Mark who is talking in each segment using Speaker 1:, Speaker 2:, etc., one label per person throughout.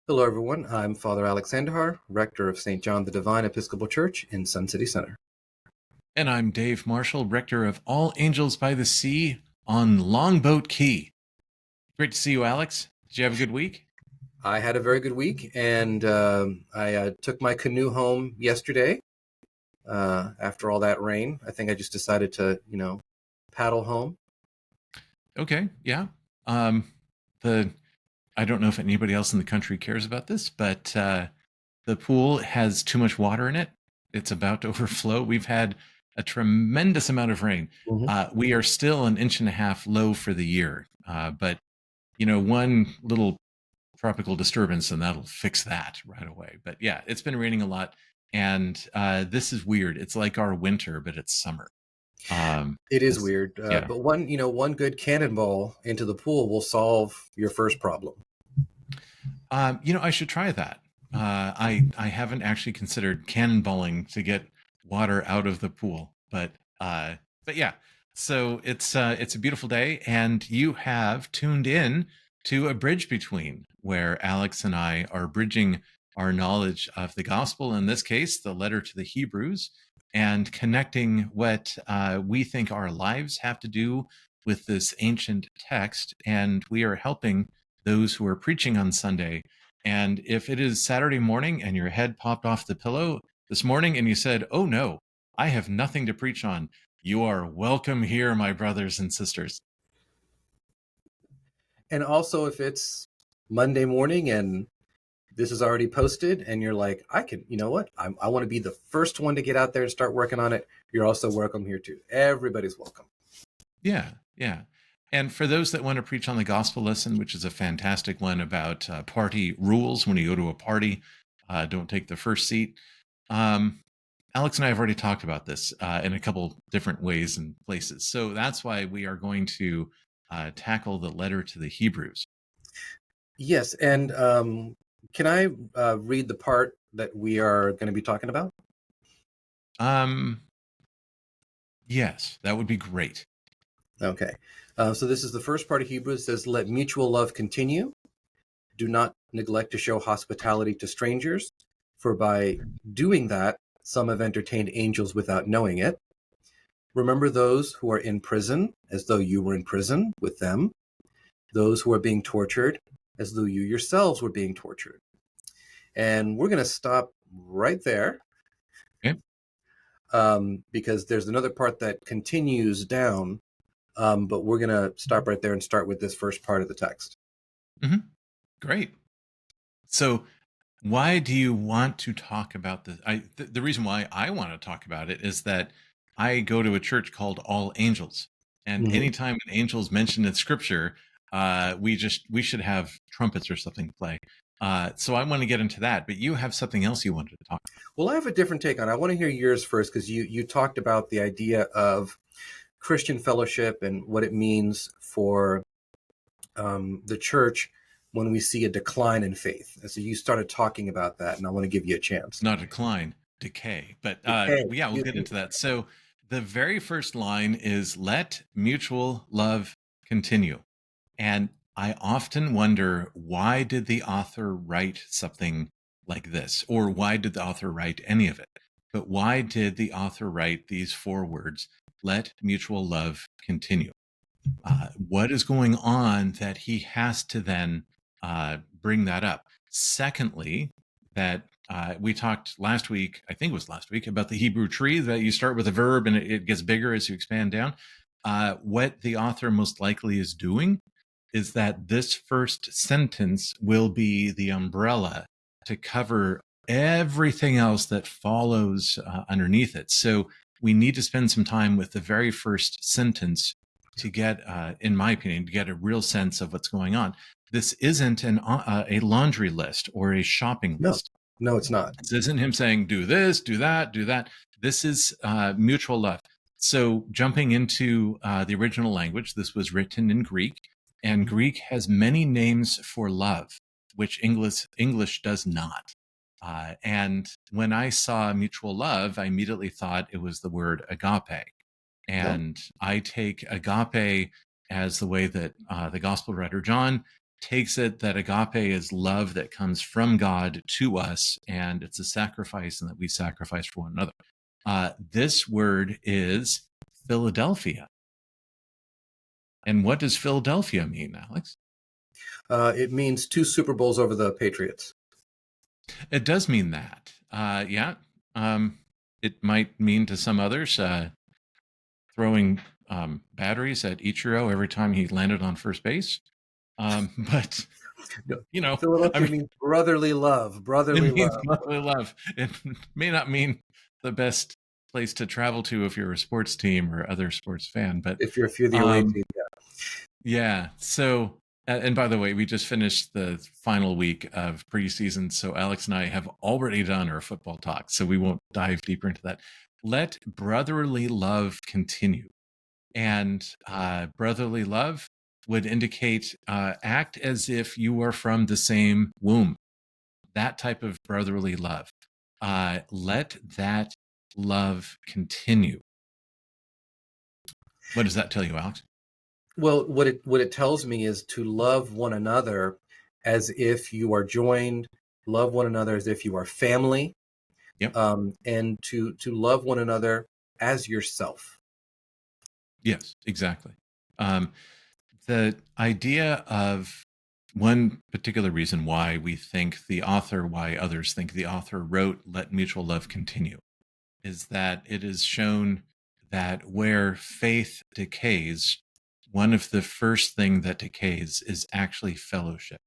Speaker 1: Hello, everyone. I'm Father Alexander, rector of St. John the Divine Episcopal Church in Sun City Center.
Speaker 2: And I'm Dave Marshall, rector of All Angels by the Sea on Longboat Key. Great to see you, Alex. Did you have a good week?
Speaker 1: I had a very good week, and I took my canoe home yesterday after all that rain. I think I just decided to, paddle home.
Speaker 2: Okay, yeah. Um, the I don't know if anybody else in the country cares about this, but the pool has too much water in it. It's about to overflow. We've had a tremendous amount of rain.
Speaker 1: Mhm.
Speaker 2: We are still an inch and a half low for the year, but one little tropical disturbance and that'll fix that right away. But yeah, it's been raining a lot, and this is weird. It's like our winter, but it's summer.
Speaker 1: It is
Speaker 2: It's
Speaker 1: weird,
Speaker 2: yeah.
Speaker 1: but one good cannonball into the pool will solve your first problem.
Speaker 2: I should try that. I haven't actually considered cannonballing to get water out of the pool, but yeah. So it's a beautiful day, and you have tuned in to A Bridge Between, where Alex and I are bridging our knowledge of the gospel, in this case, the letter to the Hebrews, and connecting what we think our lives have to do with this ancient text. And we are helping those who are preaching on Sunday. And if it is Saturday morning and your head popped off the pillow this morning and you said, "Oh no, I have nothing to preach on," you are welcome here, my brothers and sisters.
Speaker 1: And also, if it's Monday morning and this is already posted and you're like, you know what? I want to be the first one to get out there and start working on it. You're also welcome here too. Everybody's welcome.
Speaker 2: Yeah, yeah. And for those that want to preach on the gospel lesson, which is a fantastic one about party rules when you go to a party, don't take the first seat. Um, Alex and I have already talked about this in a couple different ways and places. So that's why we are going to tackle the letter to the Hebrews.
Speaker 1: Yes, and can I read the part that we are going to be talking about?
Speaker 2: Um, yes, that would be great.
Speaker 1: Okay. So this is the first part of Hebrews. It says, "Let mutual love continue. Do not neglect to show hospitality to strangers, for by doing that, some have entertained angels without knowing it. Remember those who are in prison, as though you were in prison with them, those who are being tortured, as though you yourselves were being tortured." And we're going to stop right there
Speaker 2: Okay.
Speaker 1: because there's another part that continues down, but we're going to stop right there and start with this first part of the text.
Speaker 2: Hmm. Great. So, why do you want to talk about this? The reason why I want to talk about it is that I go to a church called All Angels, and
Speaker 1: Mhm.
Speaker 2: anytime an angel is mentioned in Scripture, we should have trumpets or something play. So I want to get into that, but you have something else you wanted to talk
Speaker 1: Well, I have a different take on it. I want to hear yours first because you talked about the idea of Christian fellowship and what it means for the church when we see a decline in faith. And so you started talking about that, and I want to give you a chance.
Speaker 2: not decline, decay. But
Speaker 1: Decay,
Speaker 2: yeah, we'll
Speaker 1: excuse
Speaker 2: get
Speaker 1: me.
Speaker 2: into that. So the very first line is let mutual love continue. And I often wonder, why did the author write something like this? Or why did the author write any of it? But why did the author write these four words, let mutual love continue? What is going on that he has to then bring that up? Secondly, that we talked last week, I think it was last week, about the Hebrew tree, that you start with a verb and it gets bigger as you expand down. What the author most likely is doing is that this first sentence will be the umbrella to cover everything else that follows underneath it. So we need to spend some time with the very first sentence to get, in my opinion, to get a real sense of what's going on. This isn't a laundry list or a shopping
Speaker 1: No,
Speaker 2: list.
Speaker 1: no, it's not.
Speaker 2: This isn't him saying, do this, do that, do that. This is mutual love. So, jumping into the original language, this was written in Greek, and Greek has many names for love, which English does not. And when I saw mutual love, I immediately thought it was the word agape.
Speaker 1: No.
Speaker 2: And I take agape as the way that the gospel writer John takes it that agape is love that comes from God to us, and it's a sacrifice, and that we sacrifice for one another. This word is Philadelphia. And what does Philadelphia mean, Alex?
Speaker 1: It means 2 Super Bowls over the Patriots.
Speaker 2: It does mean that. Yeah. It might mean to some others throwing batteries at Ichiro every time he landed on first base. But,
Speaker 1: No,
Speaker 2: you know, I
Speaker 1: Philadelphia
Speaker 2: mean,
Speaker 1: means brotherly love. Brotherly
Speaker 2: it means
Speaker 1: love.
Speaker 2: motherly love. It may not mean the best place to travel to if you're a sports team or other sports fan, but
Speaker 1: If you're the away
Speaker 2: um,
Speaker 1: team,
Speaker 2: yeah. So, and by the way, we just finished the final week of preseason. So, Alex and I have already done our football talk. So, we won't dive deeper into that. Let brotherly love continue. And brotherly love would indicate act as if you are from the same womb. That type of brotherly love. Let that love continue. What does that tell you, Alex?
Speaker 1: well, what it tells me is to love one another as if you are joined, love one another as if you are family,
Speaker 2: Yep.
Speaker 1: and to love one another as yourself.
Speaker 2: Yes, exactly. Um, the idea of one particular reason why we think the author, why others think the author wrote Let Mutual Love Continue, is that it is shown that where faith decays, one of the first thing that decays is actually fellowship.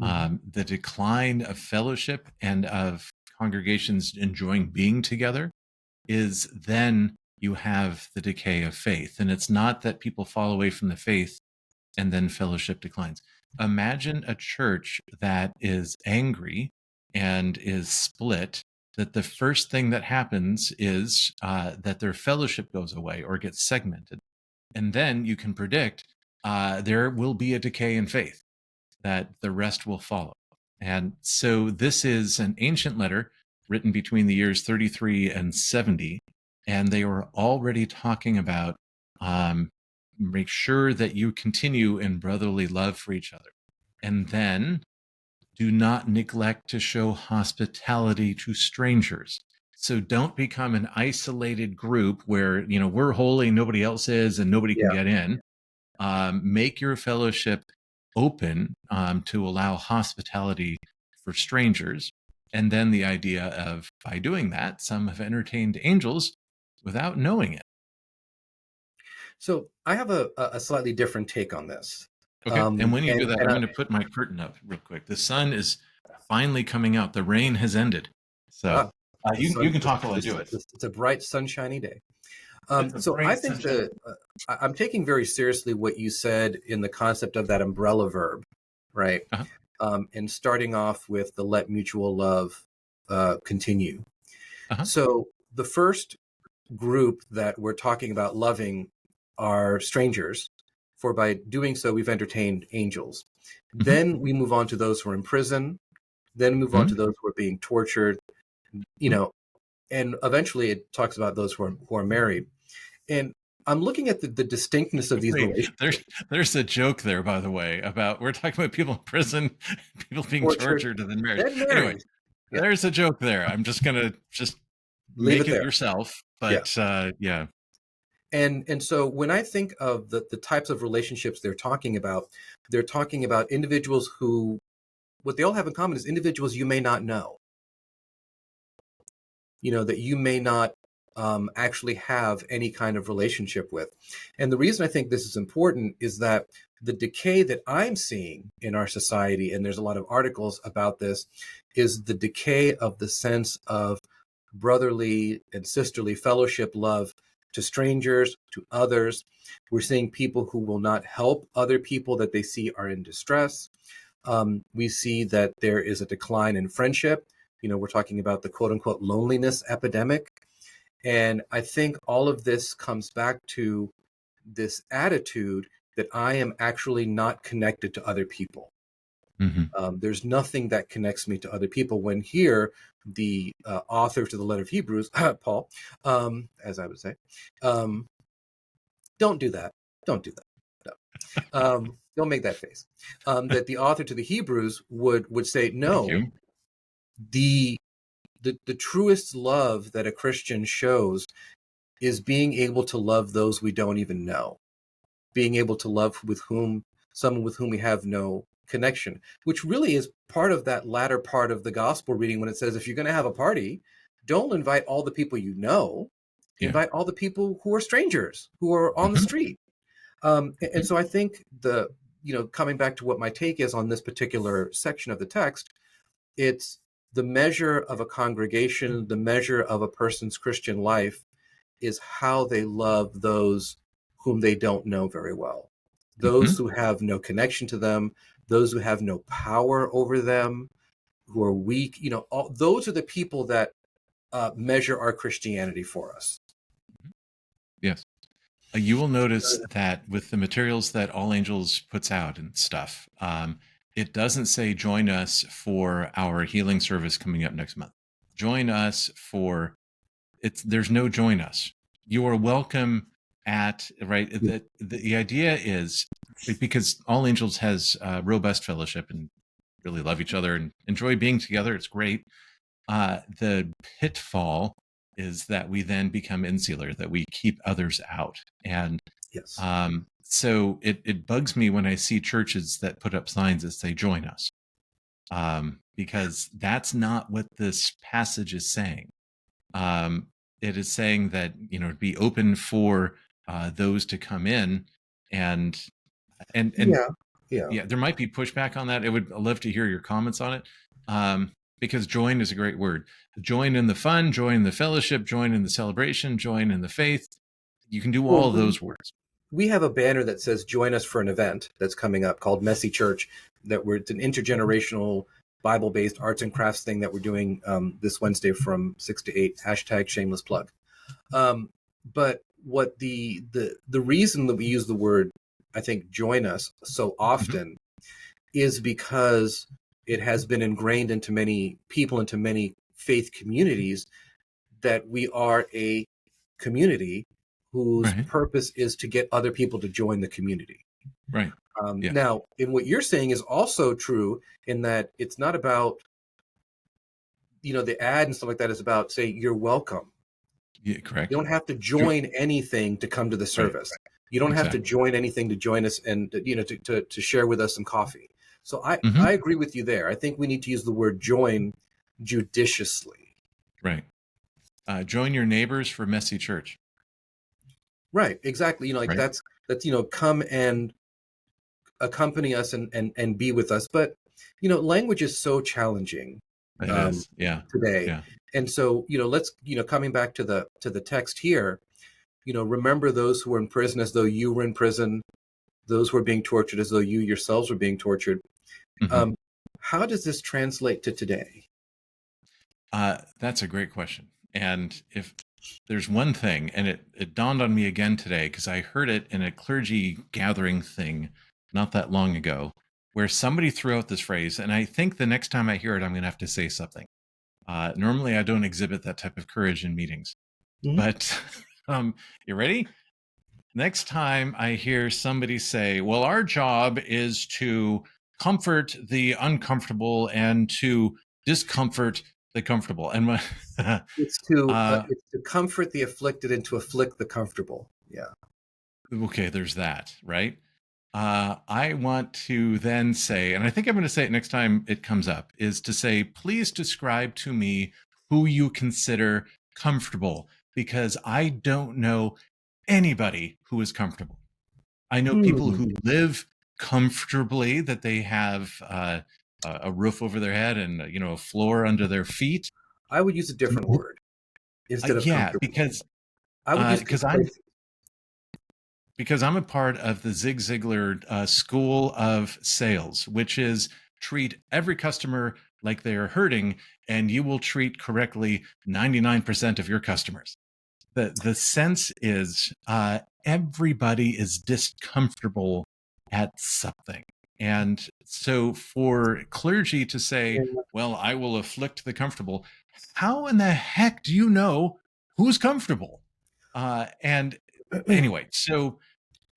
Speaker 1: Mhm.
Speaker 2: The decline of fellowship and of congregations enjoying being together is then you have the decay of faith. And it's not that people fall away from the faith and then fellowship declines. Imagine a church that is angry and is split, that the first thing that happens is that their fellowship goes away or gets segmented. And then you can predict there will be a decay in faith, that the rest will follow. And so this is an ancient letter written between the years 33 and 70, and they were already talking about make sure that you continue in brotherly love for each other. And then do not neglect to show hospitality to strangers. So don't become an isolated group where, we're holy, nobody else is, and nobody can
Speaker 1: Yeah.
Speaker 2: get in. Make your fellowship open to allow hospitality for strangers. And then the idea of, by doing that, some have entertained angels without knowing it.
Speaker 1: So I have a slightly different take on this.
Speaker 2: Okay. And when you do
Speaker 1: And
Speaker 2: that, I'm going to put my curtain up real quick. The sun is finally coming out. The rain has ended. So
Speaker 1: ah, the
Speaker 2: you
Speaker 1: sun,
Speaker 2: can talk while I do it.
Speaker 1: it's a bright, sunshiny day.
Speaker 2: It's a
Speaker 1: So I
Speaker 2: bright
Speaker 1: think
Speaker 2: sunshine.
Speaker 1: I'm taking very seriously what you said in the concept of that umbrella verb, right?
Speaker 2: Uh-huh.
Speaker 1: And starting off with the let mutual love continue.
Speaker 2: Uh-huh.
Speaker 1: So the first group that we're talking about loving are strangers, for by doing so, we've entertained angels.
Speaker 2: Mm-hmm.
Speaker 1: Then we move on to those who are in prison, then move on
Speaker 2: Mm-hmm.
Speaker 1: to those who are being tortured, you know, and eventually it talks about those who are married. And I'm looking at the distinctness of these
Speaker 2: Wait, there's
Speaker 1: relationships.
Speaker 2: there's a joke there, by the way, about we're talking about people in prison, people being
Speaker 1: Tortured,
Speaker 2: tortured and then married.
Speaker 1: then
Speaker 2: Anyway,
Speaker 1: married. Yeah,
Speaker 2: there's a joke there. I'm just gonna
Speaker 1: leave
Speaker 2: make
Speaker 1: it
Speaker 2: it
Speaker 1: there.
Speaker 2: yourself,
Speaker 1: Yeah.
Speaker 2: but yeah.
Speaker 1: And so when I think of the types of relationships they're talking about individuals who, what they all have in common is individuals you may not know, that you may not actually have any kind of relationship with. And the reason I think this is important is that the decay that I'm seeing in our society, and there's a lot of articles about this, is the decay of the sense of brotherly and sisterly fellowship love to strangers, to others. We're seeing people who will not help other people that they see are in distress. We see that there is a decline in friendship. We're talking about the quote unquote loneliness epidemic. And I think all of this comes back to this attitude that I am actually not connected to other people.
Speaker 2: Hmm.
Speaker 1: There's nothing that connects me to other people. When here, the author to the letter of Hebrews, Paul, as I would say, um, don't do that. Don't do that. No. Don't make that face. That the author to the Hebrews would say,
Speaker 2: Thank
Speaker 1: no,
Speaker 2: you.
Speaker 1: the the truest love that a Christian shows is being able to love those we don't even know, being able to love with whom someone with whom we have no connection, which really is part of that latter part of the gospel reading when it says, if you're going to have a party, don't invite all the people you know,
Speaker 2: Yeah.
Speaker 1: invite all the people who are strangers, who are on the
Speaker 2: Hmm.
Speaker 1: street. And so I think coming back to what my take is on this particular section of the text, it's the measure of a congregation, the measure of a person's Christian life is how they love those whom they don't know very well, those
Speaker 2: Hmm.
Speaker 1: who have no connection to them, those who have no power over them, who are weak. Those are the people that measure our Christianity for us.
Speaker 2: Yes. You will notice that with the materials that All Angels puts out and stuff, it doesn't say join us for our healing service coming up next month. Join us for it's there's no join us. You are welcome at right. The idea is because All Angels has robust fellowship and really love each other and enjoy being together. It's great. The pitfall is that we then become insular, that we keep others out. And
Speaker 1: Yes.
Speaker 2: so it bugs me when I see churches that put up signs that say, join us, because that's not what this passage is saying. Um, it is saying that, be open for those to come in and, and
Speaker 1: Yeah. Yeah.
Speaker 2: yeah, there might be pushback on that. I'd love to hear your comments on it. Because join is a great word. Join in the fun, join in the fellowship, join in the celebration, join in the faith. You can do all
Speaker 1: Well,
Speaker 2: of those words.
Speaker 1: we have a banner that says join us for an event that's coming up called Messy Church, it's an intergenerational Bible-based arts and crafts thing that we're doing this Wednesday from 6 to 8. Hashtag shameless plug. But what the reason that we use the word, I think, join us so
Speaker 2: Mhm.
Speaker 1: often is because it has been ingrained into many people, into many faith communities, that we are a community whose
Speaker 2: Right.
Speaker 1: purpose is to get other people to join the community.
Speaker 2: Right. Yes.
Speaker 1: Now, in what you're saying is also true in that it's not about, the ad and stuff like that is about saying you're welcome.
Speaker 2: Yeah,
Speaker 1: You
Speaker 2: correct.
Speaker 1: don't have to
Speaker 2: Jo-
Speaker 1: join anything to come to the
Speaker 2: right.
Speaker 1: service. You don't have to
Speaker 2: Exactly.
Speaker 1: join anything to join us and to share with us some coffee. So I
Speaker 2: Hmm.
Speaker 1: agree with you there. I think we need to use the word join judiciously.
Speaker 2: Right. Join your neighbors for messy church.
Speaker 1: Right, exactly. Like
Speaker 2: Right.
Speaker 1: that's come and accompany us and be with us. But language is so challenging
Speaker 2: It
Speaker 1: um,
Speaker 2: is. Yeah.
Speaker 1: today,
Speaker 2: Yeah.
Speaker 1: and so let's coming back to the text here. Remember those who were in prison as though you were in prison, those who are being tortured as though you yourselves were being tortured.
Speaker 2: Hmm.
Speaker 1: Um, how does this translate to today?
Speaker 2: That's a great question. And if there's one thing, and it dawned on me again today because I heard it in a clergy gathering thing not that long ago, where somebody threw out this phrase, and I think the next time I hear it, I'm going to have to say something. Normally, I don't exhibit that type of courage in meetings,
Speaker 1: Mhm.
Speaker 2: but you ready? Next time I hear somebody say, well, our job is to comfort the uncomfortable and to discomfort the comfortable. And my, uh,
Speaker 1: It's to comfort the afflicted and to afflict the comfortable. Yeah.
Speaker 2: okay, there's that, right? I want to then say, and I think I'm going to say it next time it comes up, is to say, please describe to me who you consider comfortable, because I don't know anybody who is comfortable. I know people
Speaker 1: Hmm.
Speaker 2: who live comfortably, that they have a roof over their head and a floor under their feet.
Speaker 1: I would use a different word instead of
Speaker 2: Yeah,
Speaker 1: comfortable.
Speaker 2: because
Speaker 1: I would use
Speaker 2: because I'm
Speaker 1: complacent.
Speaker 2: because I'm a part of the Zig Ziglar School of Sales, which is treat every customer like they are hurting, and you will treat correctly 99% of your customers. The sense is everybody is discomfortable at something. And so for clergy to say, well, I will afflict the comfortable, how in the heck do you know who's comfortable? And
Speaker 1: Yeah.
Speaker 2: anyway, so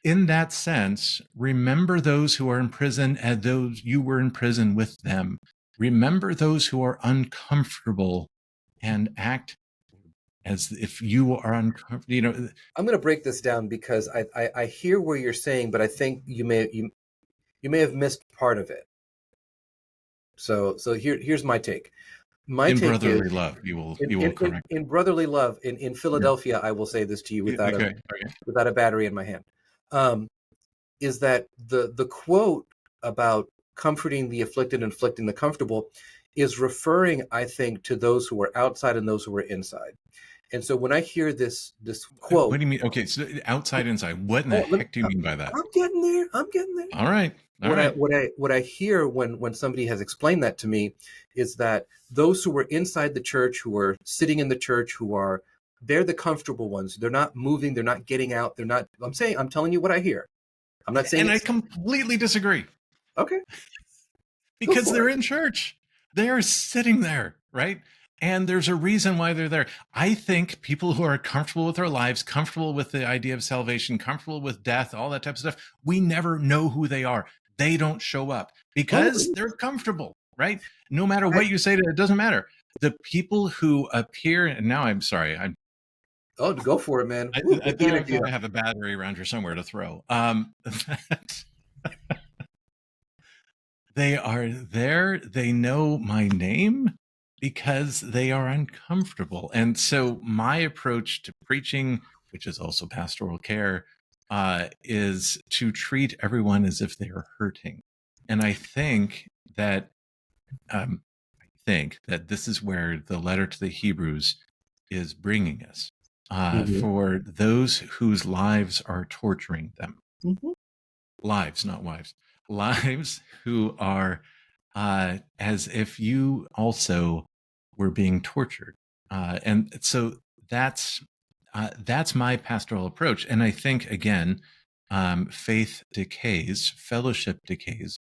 Speaker 2: in that sense, remember those who are in prison as those you were in prison with them. Remember those who are uncomfortable and act as if you are uncomfortable.
Speaker 1: I'm going to break this down because I hear where you're saying, but I think you may have missed part of it. So here's my take. My
Speaker 2: In
Speaker 1: take is
Speaker 2: brotherly love, you will correct.
Speaker 1: in brotherly love in Philadelphia. I will say this to you
Speaker 2: Okay.
Speaker 1: without a battery in my hand. Um, is that the quote about comforting the afflicted and afflicting the comfortable is referring, I think, to those who are outside and those who are inside. And so when I hear this
Speaker 2: What
Speaker 1: quote,
Speaker 2: do you mean? Okay, so outside, inside. What in the
Speaker 1: oh,
Speaker 2: heck do you mean by that?
Speaker 1: I'm getting there. I'm getting there.
Speaker 2: All right. All right.
Speaker 1: What I hear when somebody has explained that to me is that those who are inside the church, who are sitting in the church, they're the comfortable ones. They're not moving. They're not getting out. They're not. I'm telling you what I hear. I'm not saying
Speaker 2: And I
Speaker 1: it's
Speaker 2: completely disagree
Speaker 1: okay. Go
Speaker 2: because
Speaker 1: for
Speaker 2: they're
Speaker 1: it.
Speaker 2: in church. They are sitting there, right? And there's a reason why they're there. I think people who are comfortable with their lives, comfortable with the idea of salvation, comfortable with death, all that type of stuff, we never know who they are. They don't show up
Speaker 1: Oh,
Speaker 2: because they're comfortable, right? No matter
Speaker 1: I,
Speaker 2: what you say to it, it doesn't matter. The people who appear, and now I'm sorry,
Speaker 1: oh, go for it, man.
Speaker 2: I,
Speaker 1: Woo,
Speaker 2: I
Speaker 1: get the
Speaker 2: thought I
Speaker 1: energy
Speaker 2: thought
Speaker 1: up.
Speaker 2: I have a battery around here somewhere to throw. They are there. They know my name because they are uncomfortable. And so my approach to preaching, which is also pastoral care, is to treat everyone as if they are hurting. And that I think that this is where the letter to the Hebrews is bringing us.
Speaker 1: Hmm.
Speaker 2: For those whose lives are torturing them,
Speaker 1: Hmm.
Speaker 2: lives, not wives, lives who are as if you also were being tortured. And so that's that's my pastoral approach. And I think again, faith decays, fellowship decays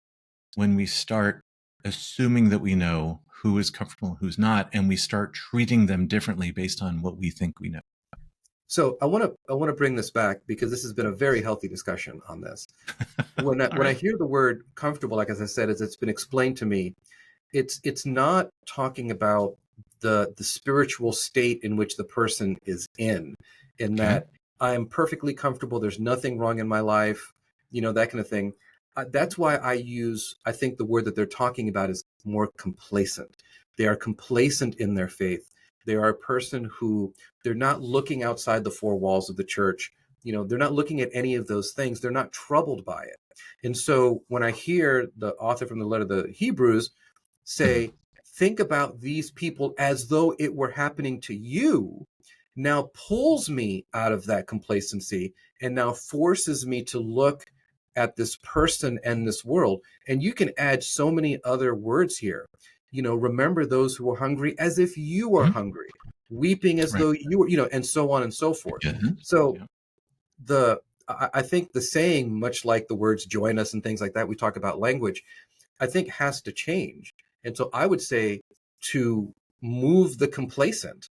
Speaker 2: when we start assuming that we know who is comfortable and who's not, and we start treating them differently based on what we think we know.
Speaker 1: So I want to bring this back because this has been a very healthy discussion on this. When
Speaker 2: All
Speaker 1: I
Speaker 2: right.
Speaker 1: hear the word comfortable, like as I said, as it's been explained to me, it's not talking about the spiritual state in which the person is in
Speaker 2: Okay.
Speaker 1: that I am perfectly comfortable. There's nothing wrong in my life, that kind of thing. That's why I think the word that they're talking about is more complacent. They are complacent in their faith. They are a person who they're not looking outside the four walls of the church. They're not looking at any of those things. They're not troubled by it. And so when I hear the author from the letter of the Hebrews say, think about these people as though it were happening to you, now pulls me out of that complacency and now forces me to look at this person and this world. And you can add so many other words here. Remember those who are hungry as if you are
Speaker 2: Mhm.
Speaker 1: hungry, weeping as
Speaker 2: Right.
Speaker 1: though you were, and so on and so forth.
Speaker 2: Yes.
Speaker 1: So
Speaker 2: Yeah.
Speaker 1: I think the saying, much like the words join us and things like that, we talk about language, I think has to change. And so I would say to move the complacent,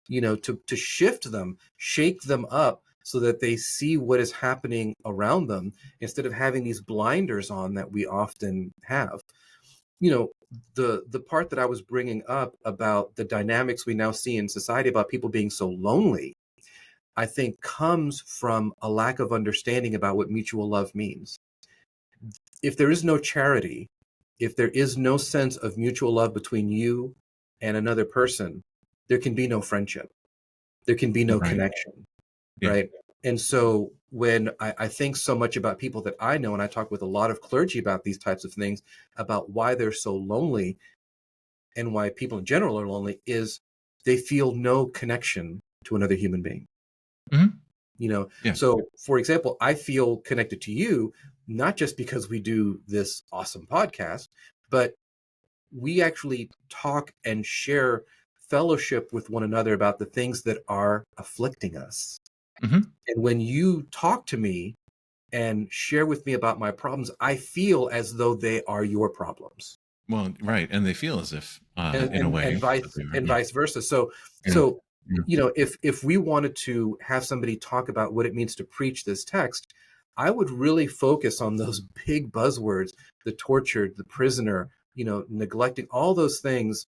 Speaker 1: to shift them, shake them up so that they see what is happening around them instead of having these blinders on that we often have. You know, the part that I was bringing up about the dynamics we now see in society about people being so lonely, I think comes from a lack of understanding about what mutual love means. If there is no charity, if there is no sense of mutual love between you and another person, there can be no friendship. There can be no
Speaker 2: Right.
Speaker 1: connection,
Speaker 2: Yeah.
Speaker 1: right? And so when I think so much about people that I know, and I talk with a lot of clergy about these types of things, about why they're so lonely and why people in general are lonely, is they feel no connection to another human being.
Speaker 2: Hmm. Yeah.
Speaker 1: So for example, I feel connected to you not just because we do this awesome podcast, but we actually talk and share fellowship with one another about the things that are afflicting us.
Speaker 2: Hmm.
Speaker 1: And when you talk to me and share with me about my problems, I feel as though they are your problems.
Speaker 2: Well, right. And they feel as if,
Speaker 1: and
Speaker 2: in a
Speaker 1: and, and
Speaker 2: way, that
Speaker 1: vice
Speaker 2: they are.
Speaker 1: and
Speaker 2: Yeah.
Speaker 1: vice versa. So
Speaker 2: Yeah.
Speaker 1: if we wanted to have somebody talk about what it means to preach this text, I would really focus on those big buzzwords: the tortured, the prisoner, neglecting, all those things,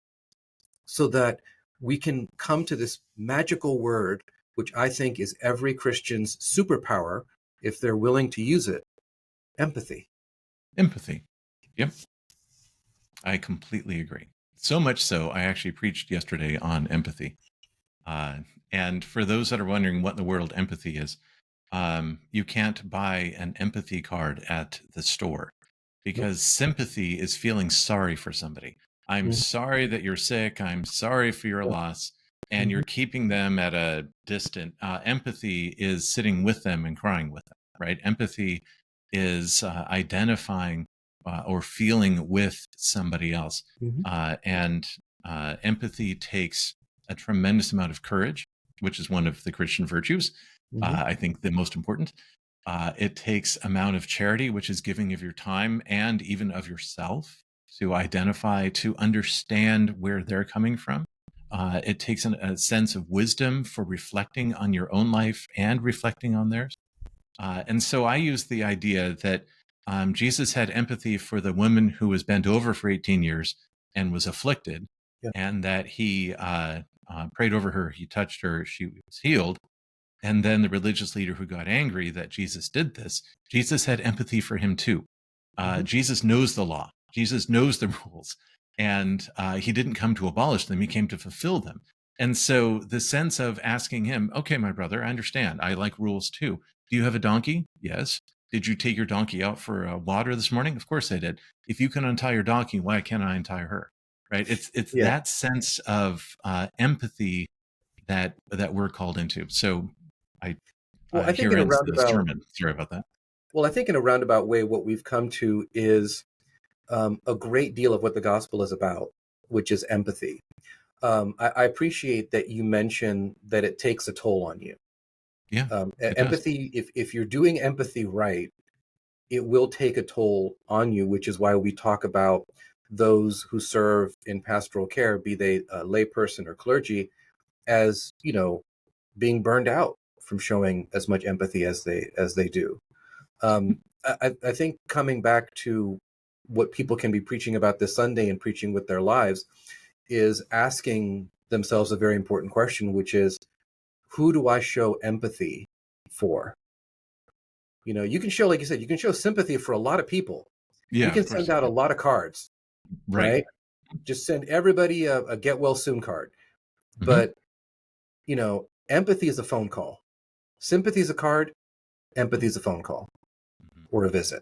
Speaker 1: so that we can come to this magical word, which I think is every Christian's superpower if they're willing to use it: empathy.
Speaker 2: Empathy. Yep. I completely agree. So much so, I actually preached yesterday on empathy. Uh, and for those that are wondering what in the world empathy is, you can't buy an empathy card at the store,
Speaker 1: Nope.
Speaker 2: because sympathy is feeling sorry for somebody. I'm
Speaker 1: Mhm.
Speaker 2: sorry that you're sick. I'm sorry for your
Speaker 1: Yeah.
Speaker 2: loss. And you're
Speaker 1: Mhm.
Speaker 2: keeping them at a distant. Empathy is sitting with them and crying with them, right? Empathy is identifying or feeling with somebody else.
Speaker 1: Mhm.
Speaker 2: And empathy takes a tremendous amount of courage, which is one of the Christian virtues.
Speaker 1: Mhm.
Speaker 2: I think the most important. It takes amount of charity, which is giving of your time and even of yourself, to identify, to understand where they're coming from. It takes a sense of wisdom for reflecting on your own life and reflecting on theirs. And so I use the idea that Jesus had empathy for the woman who was bent over for 18 years and was afflicted,
Speaker 1: Yeah.
Speaker 2: and that he prayed over her, he touched her, she was healed. And then the religious leader who got angry that Jesus did this, Jesus had empathy for him too.
Speaker 1: Mhm.
Speaker 2: Jesus knows the law, Jesus knows the rules, and he didn't come to abolish them, he came to fulfill them. And so the sense of asking him, okay, my brother, I understand, I like rules too. Do you have a donkey? Yes. Did you take your donkey out for water this morning? Of course I did. If you can untie your donkey, why can't I untie her? Right? It's
Speaker 1: Yeah.
Speaker 2: that sense of empathy that we're called into. So I
Speaker 1: Well, I think
Speaker 2: here
Speaker 1: in a
Speaker 2: ends the
Speaker 1: roundabout
Speaker 2: sermon. Sorry about that.
Speaker 1: well, I think in a roundabout way, what we've come to is a great deal of what the gospel is about, which is empathy. I appreciate that you mentioned that it takes a toll on you.
Speaker 2: Yeah, it does.
Speaker 1: Empathy, if you're doing empathy right, it will take a toll on you, which is why we talk about those who serve in pastoral care, be they a layperson or clergy, as being burned out from showing as much empathy as they do. I think coming back to what people can be preaching about this Sunday and preaching with their lives is asking themselves a very important question, which is, who do I show empathy for? You can show, like you said, you can show sympathy for a lot of people. You
Speaker 2: Yeah,
Speaker 1: can
Speaker 2: of course
Speaker 1: send
Speaker 2: you
Speaker 1: out a
Speaker 2: can.
Speaker 1: lot of cards,
Speaker 2: Right.
Speaker 1: right? Just send everybody a get well soon card.
Speaker 2: Hmm.
Speaker 1: But, empathy is a phone call. Sympathy is a card. Empathy is a phone call or a visit,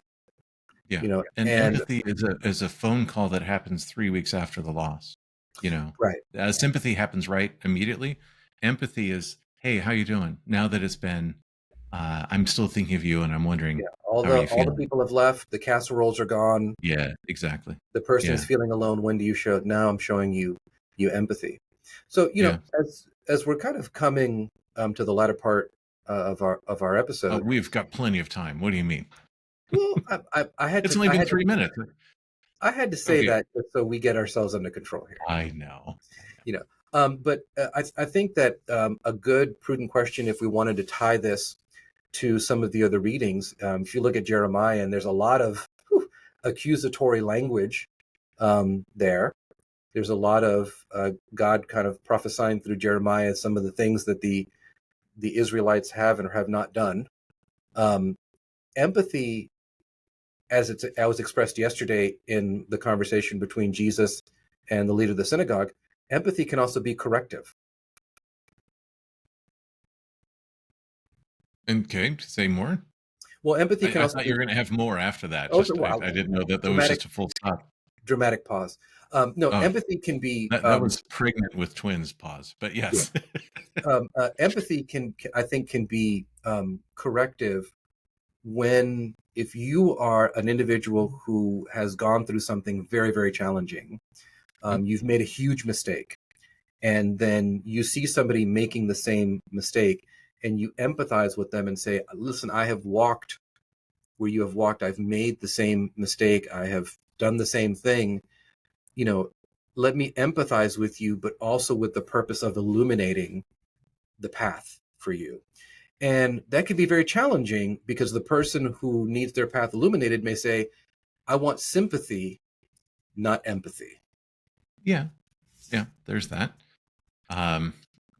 Speaker 2: Yeah. And
Speaker 1: and
Speaker 2: empathy is a phone call that happens 3 weeks after the loss. You know,
Speaker 1: right.
Speaker 2: sympathy happens right immediately. Empathy is, hey, how you doing? Now that it's been, I'm still thinking of you, and I'm wondering,
Speaker 1: Yeah, all
Speaker 2: how are
Speaker 1: the
Speaker 2: you
Speaker 1: all the
Speaker 2: feeling?
Speaker 1: people have left. The casseroles are gone.
Speaker 2: Yeah, exactly.
Speaker 1: The person's
Speaker 2: Yeah,
Speaker 1: feeling alone. When do you show it? Now I'm showing you empathy. So
Speaker 2: yeah.
Speaker 1: as we're kind of coming to the latter part of our
Speaker 2: Oh,
Speaker 1: episode.
Speaker 2: we've got plenty of time. What do you mean?
Speaker 1: Well, I had
Speaker 2: It's
Speaker 1: to
Speaker 2: only
Speaker 1: I
Speaker 2: been
Speaker 1: had to
Speaker 2: 3 minutes.
Speaker 1: I had to say
Speaker 2: Okay.
Speaker 1: that just so we get ourselves under control here.
Speaker 2: I know.
Speaker 1: You know, but I think that a good prudent question, if we wanted to tie this to some of the other readings, if you look at Jeremiah, and there's a lot of accusatory language there. There's a lot of God kind of prophesying through Jeremiah some of the things that the Israelites have and have not done. Um, Empathy, as was expressed yesterday in the conversation between Jesus and the leader of the synagogue, empathy can also be corrective.
Speaker 2: Okay, say more.
Speaker 1: Well, empathy can
Speaker 2: I
Speaker 1: also
Speaker 2: thought you
Speaker 1: be
Speaker 2: were going to have more after that.
Speaker 1: oh,
Speaker 2: Just I
Speaker 1: wow,
Speaker 2: didn't know that that was
Speaker 1: dramatic
Speaker 2: just a full stop.
Speaker 1: dramatic pause. No,
Speaker 2: Oh,
Speaker 1: empathy can be
Speaker 2: that was pregnant with twins. Pause. But
Speaker 1: yeah.
Speaker 2: yes.
Speaker 1: Empathy I think can be corrective when, if you are an individual who has gone through something very, very challenging,
Speaker 2: Yep.
Speaker 1: you've made a huge mistake, and then you see somebody making the same mistake, and you empathize with them and say, listen, I have walked where you have walked. I've made the same mistake. I have done the same thing. You know, let me empathize with you, but also with the purpose of illuminating the path for you. And that can be very challenging because the person who needs their path illuminated may say, I want sympathy, not empathy.
Speaker 2: Yeah. Yeah. There's that. Um,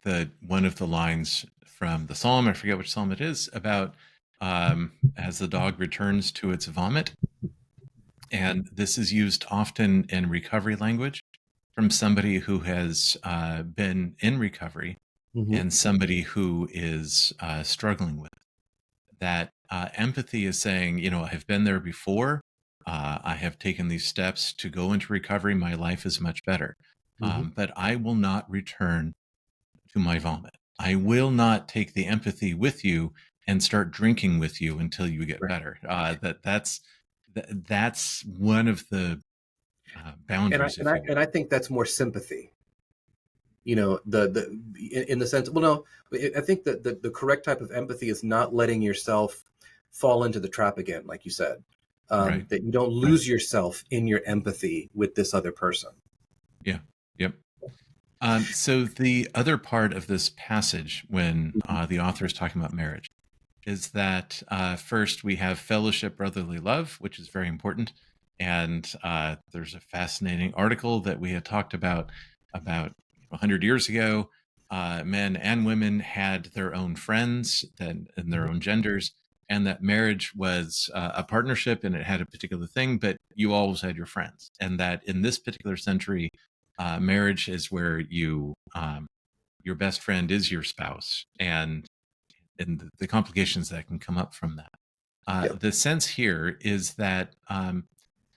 Speaker 2: the one of the lines from the psalm, I forget which psalm it is, about as the dog returns to its vomit. And this is used often in recovery language from somebody who has been in recovery
Speaker 1: Mm-hmm.
Speaker 2: and somebody who is struggling with that. Empathy is saying, I've been there before. I have taken these steps to go into recovery. My life is much better.
Speaker 1: Mm-hmm.
Speaker 2: But I will not return to my vomit. I will not take the empathy with you and start drinking with you until you get
Speaker 1: Right.
Speaker 2: better. That's one of the
Speaker 1: And I
Speaker 2: boundaries,
Speaker 1: and
Speaker 2: if
Speaker 1: I
Speaker 2: you will.
Speaker 1: and I think that's more sympathy. In the sense, well, no, I think that the correct type of empathy is not letting yourself fall into the trap again, like you said.
Speaker 2: Right.
Speaker 1: That you don't
Speaker 2: Right.
Speaker 1: lose yourself in your empathy with this other person.
Speaker 2: Yeah. Yep. So the other part of this passage, when the author is talking about marriage, is that first we have fellowship, brotherly love, which is very important. And there's a fascinating article that we had talked about 100 years ago. Men and women had their own friends and their own genders, and that marriage was a partnership and it had a particular thing, but you always had your friends. And that in this particular century, marriage is where your best friend is your spouse, and the complications that can come up from that.
Speaker 1: Yep.
Speaker 2: The sense here is that,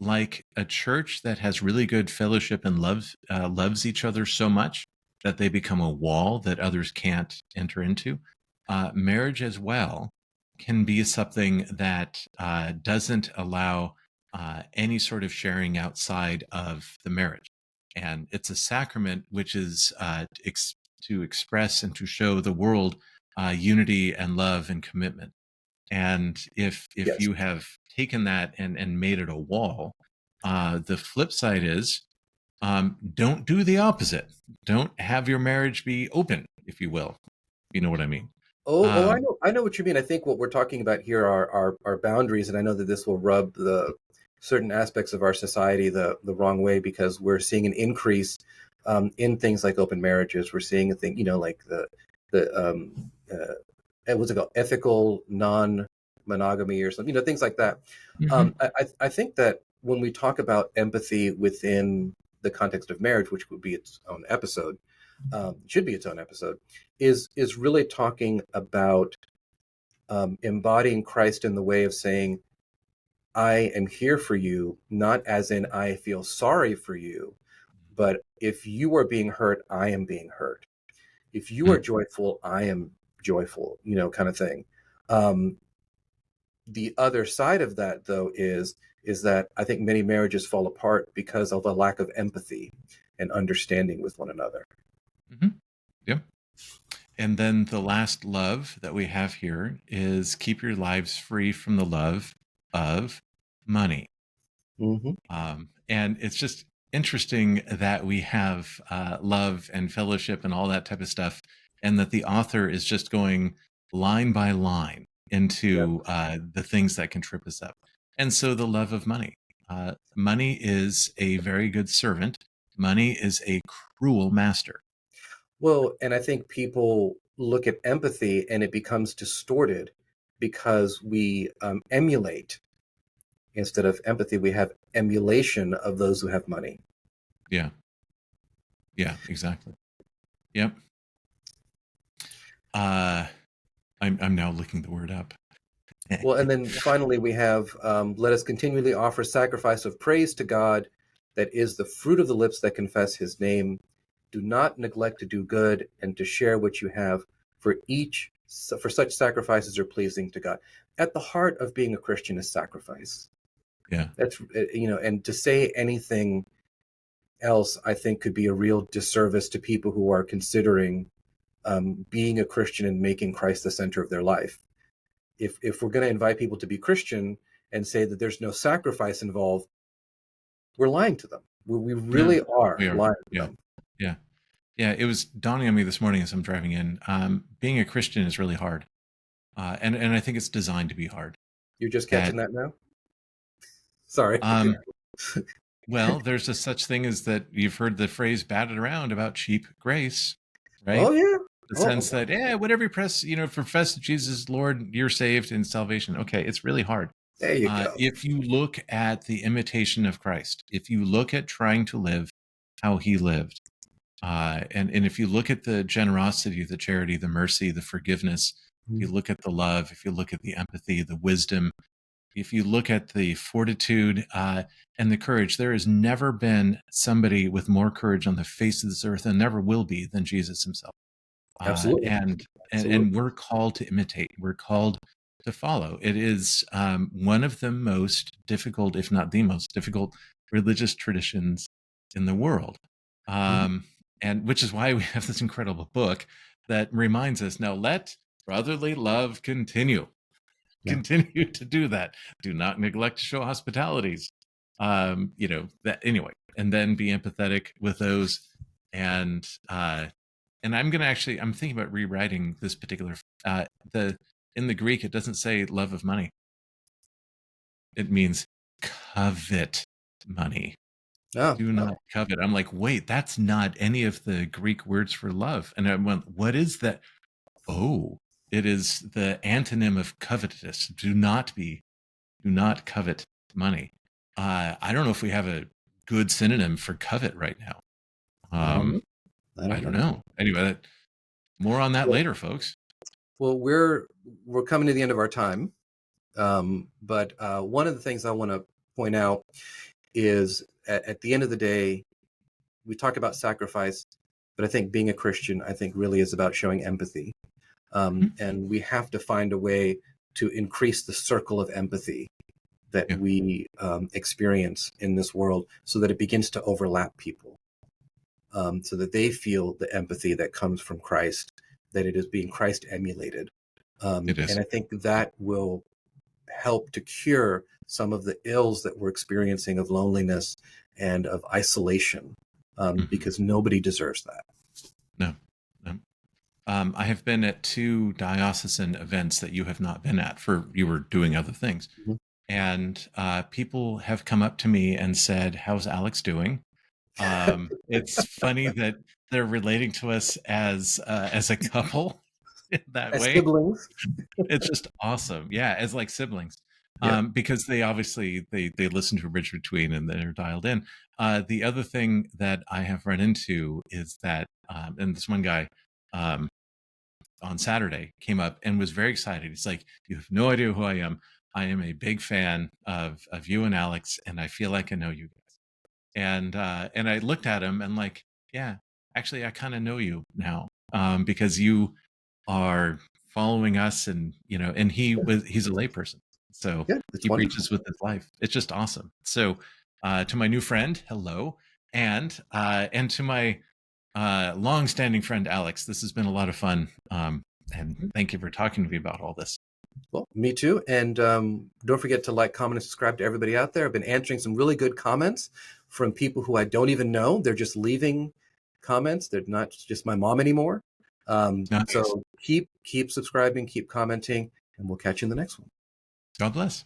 Speaker 2: like a church that has really good fellowship and loves each other so much that they become a wall that others can't enter into, marriage as well can be something that doesn't allow any sort of sharing outside of the marriage. And it's a sacrament which is to express and to show the world unity and love and commitment. And if
Speaker 1: Yes.
Speaker 2: you have taken that and made it a wall, the flip side is don't do the opposite. Don't have your marriage be open, if you will. You know what I mean?
Speaker 1: Oh,
Speaker 2: Um,
Speaker 1: I know what you mean. I think what we're talking about here are boundaries, and I know that this will rub the certain aspects of our society the wrong way because we're seeing an increase in things like open marriages. We're seeing a thing, like what's it called, ethical non-monogamy or something, things like that.
Speaker 2: mhm.
Speaker 1: I think that when we talk about empathy within the context of marriage, which would be its own episode, should be its own episode, is really talking about embodying Christ in the way of saying, I am here for you, not as in I feel sorry for you, but if you are being hurt, I am being hurt. If you are
Speaker 2: Mm.
Speaker 1: joyful, I am joyful, kind of thing. Um, the other side of that, though, is that I think many marriages fall apart because of a lack of empathy and understanding with one another.
Speaker 2: Mhm. Yep. And then the last love that we have here is keep your lives free from the love of money.
Speaker 1: Hmm.
Speaker 2: And it's just interesting that we have love and fellowship and all that type of stuff, and that the author is just going line by line
Speaker 1: Yep.
Speaker 2: into the things that can trip us up. And so the love of money. Money is a very good servant. Money is a cruel master.
Speaker 1: Well, and I think people look at empathy and it becomes distorted because we emulate instead of empathy. We have emulation of those who have money.
Speaker 2: Yeah, yeah, exactly. Yep. Uh, I'm now looking the word up.
Speaker 1: Well, and then finally, we have let us continually offer sacrifice of praise to God, that is the fruit of the lips that confess his name. Do not neglect to do good and to share what you have, for such sacrifices are pleasing to God. At the heart of being a Christian is sacrifice.
Speaker 2: Yeah.
Speaker 1: That's, and to say anything else, I think, could be a real disservice to people who are considering being a Christian and making Christ the center of their life. If we're going to invite people to be Christian and say that there's no sacrifice involved, we're lying to them. We
Speaker 2: No,
Speaker 1: really are
Speaker 2: we are.
Speaker 1: lying to
Speaker 2: Yeah.
Speaker 1: them.
Speaker 2: Yeah. Yeah, it was dawning on me this morning as I'm driving in. Being a Christian is really hard, and I think it's designed to be hard.
Speaker 1: You're just
Speaker 2: That
Speaker 1: catching that now? Sorry.
Speaker 2: um, well, there's a such thing as that you've heard the phrase batted around about cheap grace,
Speaker 1: Oh
Speaker 2: right?
Speaker 1: yeah.
Speaker 2: The
Speaker 1: Oh,
Speaker 2: sense that whatever you press, profess Jesus Lord, you're saved in salvation. Okay, it's really hard.
Speaker 1: there you go.
Speaker 2: If you look at the imitation of Christ, if you look at trying to live how he lived, and if you look at the generosity, the charity, the mercy, the forgiveness, if you look at the love, if you look at the empathy, the wisdom, if you look at the fortitude and the courage, there has never been somebody with more courage on the face of this earth, and never will be, than Jesus himself. Uh,
Speaker 1: Absolutely.
Speaker 2: and
Speaker 1: Absolutely.
Speaker 2: and we're called to imitate. We're called to follow. It is one of the most difficult, if not the most difficult, religious traditions in the world.
Speaker 1: Mhm.
Speaker 2: Um, and which is why we have this incredible book that reminds us, now let brotherly love continue.
Speaker 1: Yeah.
Speaker 2: Continue to do that. Do not neglect to show hospitalities. That anyway, and then be empathetic with those. And I'm thinking about rewriting this particular the in the Greek it doesn't say love of money. It means covet money.
Speaker 1: Oh,
Speaker 2: Do
Speaker 1: oh.
Speaker 2: not covet. I'm like, wait, that's not any of the Greek words for love. And I went, what is that? Oh, it is the antonym of covetous. Do not covet money. I don't know if we have a good synonym for covet right now.
Speaker 1: I don't
Speaker 2: Um,
Speaker 1: know. I
Speaker 2: I
Speaker 1: don't
Speaker 2: don't
Speaker 1: know.
Speaker 2: know. Anyway, more on that
Speaker 1: Well,
Speaker 2: later, folks.
Speaker 1: well, we're coming to the end of our time. But one of the things I want to point out is at the end of the day, we talk about sacrifice, but I think being a Christian, I think really is about showing empathy.
Speaker 2: Mhm.
Speaker 1: And we have to find a way to increase the circle of empathy that
Speaker 2: Yeah,
Speaker 1: we experience in this world so that it begins to overlap people, so that they feel the empathy that comes from Christ, that it is being Christ emulated.
Speaker 2: it
Speaker 1: And
Speaker 2: is.
Speaker 1: I think that will help to cure some of the ills that we're experiencing of loneliness and of isolation,
Speaker 2: Mhm.
Speaker 1: because nobody deserves that.
Speaker 2: No, no. I have been at two diocesan events that you have not been at, for you were doing other things.
Speaker 1: Mhm.
Speaker 2: And people have come up to me and said, "How's Alex doing?" It's funny that they're relating to us as a couple in that
Speaker 1: As
Speaker 2: way.
Speaker 1: siblings.
Speaker 2: It's just awesome. Yeah, as like siblings.
Speaker 1: Yeah.
Speaker 2: Because they obviously they listen to a bridge between and they're dialed in. The other thing that I have run into is that and this one guy um, on Saturday came up and was very excited. He's like, "You have no idea who I am. I am a big fan of you and Alex, and I feel like I know you guys." And I looked at him and like, yeah, actually, I kind of know you now because you are following us, and and he's a layperson, so
Speaker 1: Yeah, it's
Speaker 2: he
Speaker 1: wonderful.
Speaker 2: preaches with his life. It's just awesome. So to my new friend, hello, and to my long-standing friend Alex, this has been a lot of fun, and thank you for talking to me about all this.
Speaker 1: Well, me too. And don't forget to like, comment, and subscribe to everybody out there. I've been answering some really good comments from people who I don't even know. They're just leaving comments. They're not just my mom anymore.
Speaker 2: Nice.
Speaker 1: So keep subscribing, keep commenting, and we'll catch you in the next one.
Speaker 2: God bless.